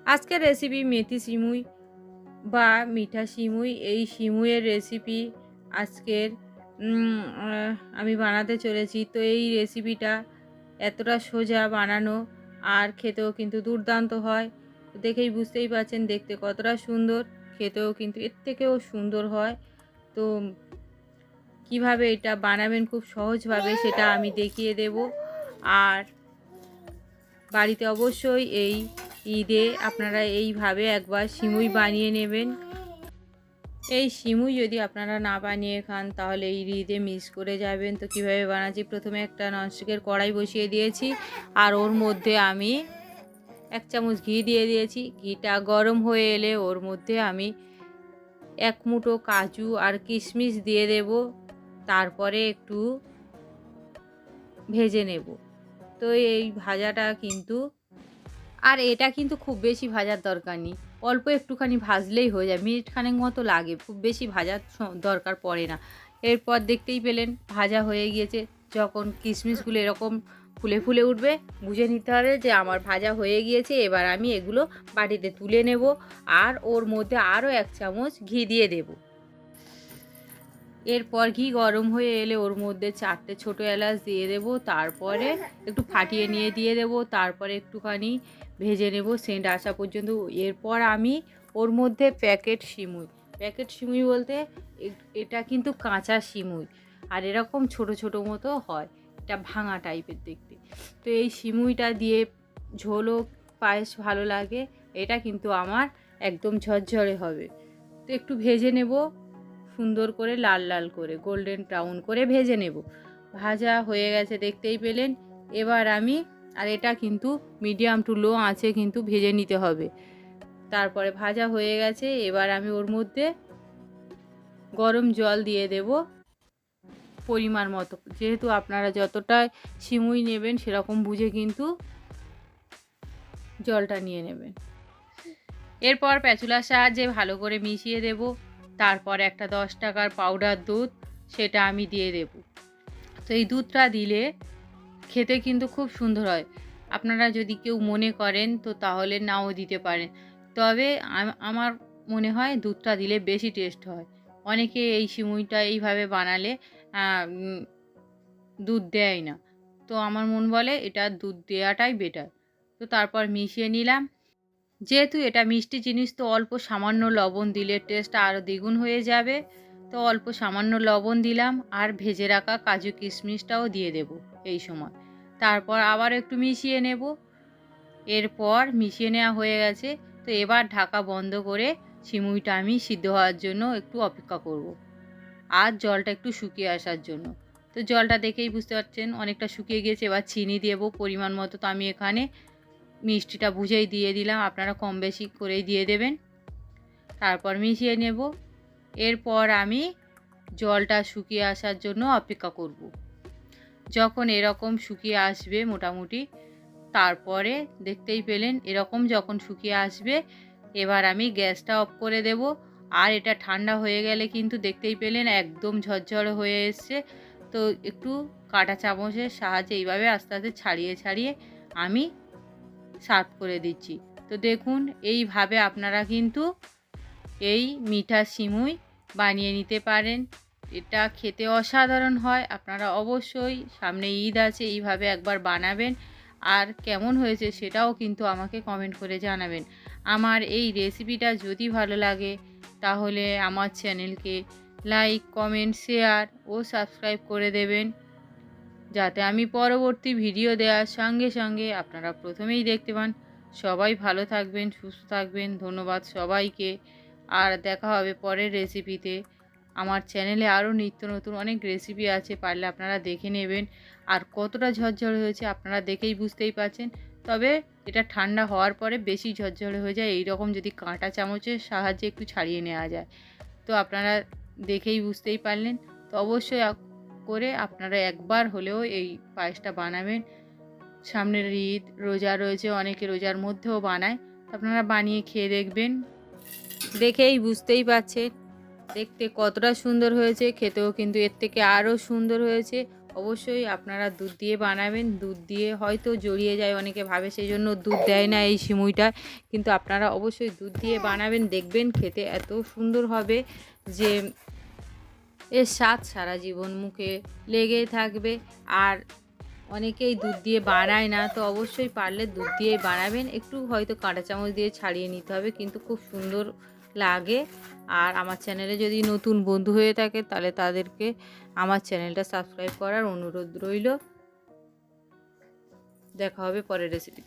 আজকের রেসিপি মেথি সিমুই বা মিঠা সিমুই। এই সিমুইয়ের রেসিপি আজকের আমি বানাতে চলেছি। তো এই রেসিপিটা এতটা সোজা বানানো, আর খেতেও কিন্তু দুর্দান্ত হয়। তো দেখেই বুঝতেই পারছেন দেখতে কতটা সুন্দর, খেতেও কিন্তু এর থেকেও সুন্দর হয়। তো কিভাবে এটা বানাবেন খুব সহজভাবে সেটা আমি দেখিয়ে দেব। আর বাড়িতে অবশ্যই এই ঈদে আপনারা এইভাবে একবার সিমুই বানিয়ে নেবেন। এই সিমুই যদি আপনারা না বানিয়ে খান তাহলে এই ঈদে মিস করে যাবেন। তো কীভাবে বানাচ্ছি, প্রথমে একটা ননস্টিকের কড়াই বসিয়ে দিয়েছি, আর ওর মধ্যে আমি 1 চামচ ঘি দিয়ে দিয়েছি। ঘিটা গরম হয়ে এলে ওর মধ্যে আমি 1 মুঠো কাজু আর কিশমিশ দিয়ে দেব, তারপরে একটু ভেজে নেব। তো এই ভাজাটা কিন্তু, আর এটা কিন্তু খুব বেশি ভাজার দরকার নেই, অল্প একটুখানি ভাজলেই হয়ে যায়, মিনিট খানেক মতো লাগে, খুব বেশি ভাজার দরকার পড়ে না। এরপর দেখতেই পেলেন ভাজা হয়ে গিয়েছে। যখন কিশমিশগুলো এরকম ফুলে ফুলে উঠবে বুঝে নিতে হবে যে আমার ভাজা হয়ে গিয়েছে। এবার আমি এগুলো বাটিতে তুলে নেব, আর ওর মধ্যে আরও 1 চামচ ঘি দিয়ে দেব। এরপর ঘি গরম হয়ে এলে ওর মধ্যে 4টে ছোটো এলাচ দিয়ে দেব, তারপরে একটু ফাটিয়ে নিয়ে দিয়ে দেব, তারপরে একটুখানি ভেজে নেব সেন্ট আসা পর্যন্ত। এরপর আমি ওর মধ্যে প্যাকেট সিমুই বলতে এটা কিন্তু কাঁচা সিমুই, আর এরকম ছোট ছোট মতো হয়, এটা ভাঙা টাইপের দেখতে। তো এই সিমুইটা দিয়ে ঝোলও পায়েস ভালো লাগে। এটা কিন্তু আমার একদম ঝরঝরে হবে। তো একটু ভেজে নেব সুন্দর করে, লাল লাল করে গোল্ডেন ব্রাউন করে ভেজে নেব। ভাজা হয়ে গেছে দেখতেই পেলেন। এবার আমি, আর এটা কিন্তু মিডিয়াম টু লো আঁচে কিন্তু ভেজে নিতে হবে। তারপরে ভাজা হয়ে গেছে, এবার আমি ওর মধ্যে গরম জল দিয়ে দেব পরিমাণ মতো, যেহেতু আপনারা যতটা সিমুই নেবেন সেরকম বুঝে কিন্তু জলটা নিয়ে নেবেন। এরপর প্যাচুলার সাহায্যে ভালো করে মিশিয়ে দেব। তারপর একটা 10 টাকার পাউডার দুধ, সেটা আমি দিয়ে দেব। তো এই দুধটা দিলে খেতে কিন্তু খুব সুন্দর হয়। আপনারা যদি কেউ মনে করেন তো তাহলে নাও দিতে পারেন, তবে আমার মনে হয় দুধটা দিলে বেশি টেস্ট হয়। অনেকে এই সিমুইটা এইভাবে বানালে দুধ দেয় না, তো আমার মন বলে এটা দুধ দেওয়াটাই বেটার। তো তারপর মিশিয়ে নিলাম। যেহেতু এটা মিষ্টি জিনিস, তো অল্প সামান্য লবণ দিলে টেস্ট আরও দ্বিগুণ হয়ে যাবে। তো অল্প সামান্য লবণ দিলাম, আর ভেজে রাখা কাজু কিশমিশটাও দিয়ে দেব এই সময়। তারপর আবার একটু মিশিয়ে নেব। এরপর মিশিয়ে নেওয়া হয়ে গেছে। তো এবার ঢাকা বন্ধ করে সিমুইটা আমি সিদ্ধ হওয়ার জন্য একটু অপেক্ষা করব, আর জলটা একটু শুকিয়ে আসার জন্য। তো জলটা দেখেই বুঝতে পারছেন অনেকটা শুকিয়ে গিয়েছে। এবার চিনি দেব পরিমাণ মতো। তো আমি এখানে মিষ্টিটা বুঝেই দিয়ে দিলাম, আপনারা কম বেশি করেই দিয়ে দেবেন। তারপর মিশিয়ে নেব। এরপর আমি জলটা শুকিয়ে আসার জন্য অপেক্ষা করব। যখন এরকম শুকিয়ে আসবে মোটামুটি, তারপরে দেখতেই পেলেন এরকম যখন শুকিয়ে আসবে, এবার আমি গ্যাসটা অফ করে দেব। আর এটা ঠান্ডা হয়ে গেলে কিন্তু দেখতেই পেলেন একদম ঝরঝরে হয়ে এসছে। তো একটু কাঁটা চামচের সাহায্যে এইভাবে আস্তে আস্তে ছাড়িয়ে ছাড়িয়ে আমি সার্ভ করে দিচ্ছি। তো দেখুন এইভাবে আপনারা কিন্তু এই মিঠা সিমুই বানিয়ে নিতে পারেন। এটা খেতে অসাধারণ হয়। আপনারা অবশ্যই, সামনে ঈদ আছে, এইভাবে একবার বানাবেন, আর কেমন হয়েছে সেটাও কিন্তু আমাকে কমেন্ট করে জানাবেন। আমার এই রেসিপিটা যদি ভালো লাগে তাহলে আমার চ্যানেলকে লাইক, কমেন্ট, শেয়ার ও সাবস্ক্রাইব করে দেবেন, যাতে আমি পরবর্তী ভিডিও দেওয়ার সঙ্গে সঙ্গে আপনারা প্রথমেই দেখতে পান। সবাই ভালো থাকবেন, সুস্থ থাকবেন। ধন্যবাদ সবাইকে। আর দেখা হবে পরের রেসিপিতে। আমার চ্যানেলে আরও নিত্য নতুন অনেক রেসিপি আছে, পারলে আপনারা দেখে নেবেন। আর কতটা ঝরঝরে হয়েছে আপনারা দেখেই বুঝতেই পারছেন। তবে এটা ঠান্ডা হওয়ার পরে বেশি ঝরঝরে হয়ে যায়, এই রকম যদি কাঁটা চামচের সাহায্যে একটু ছাড়িয়ে নেওয়া যায়। তো আপনারা দেখেই বুঝতেই পারলেন। তো অবশ্যই করে আপনারা একবার হলেও এই পায়েসটা বানাবেন। সামনের ঈদ, রোজা রয়েছে, অনেকে রোজার মধ্যেও বানায়। আপনারা বানিয়ে খেয়ে দেখবেন, দেখেই বুঝতেই পারছেন দেখতে কতটা সুন্দর হয়েছে, খেতেও কিন্তু এর থেকে আরও সুন্দর হয়েছে। অবশ্যই আপনারা দুধ দিয়ে বানাবেন। দুধ দিয়ে হয়তো জড়িয়ে যায়, অনেকে ভাবে সেই জন্য দুধ দেয় না এই সিমুইটায়, কিন্তু আপনারা অবশ্যই দুধ দিয়ে বানাবেন, দেখবেন খেতে এত সুন্দর হবে যে এর স্বাদ সারা জীবন মুখে লেগেই থাকবে। আর অনেকেই দুধ দিয়ে বানায় না, তো অবশ্যই পারলে দুধ দিয়েই বানাবেন। একটু হয়তো কাঁটা চামচ দিয়ে ছাড়িয়ে নিতে হবে, কিন্তু খুব সুন্দর লাগে। আর আমার চ্যানেলে যদি নতুন বন্ধু হয়ে থাকে তাহলে তাদেরকে আমার চ্যানেলটা সাবস্ক্রাইব করার অনুরোধ রইল। দেখা হবে পরের রেসিপিতে।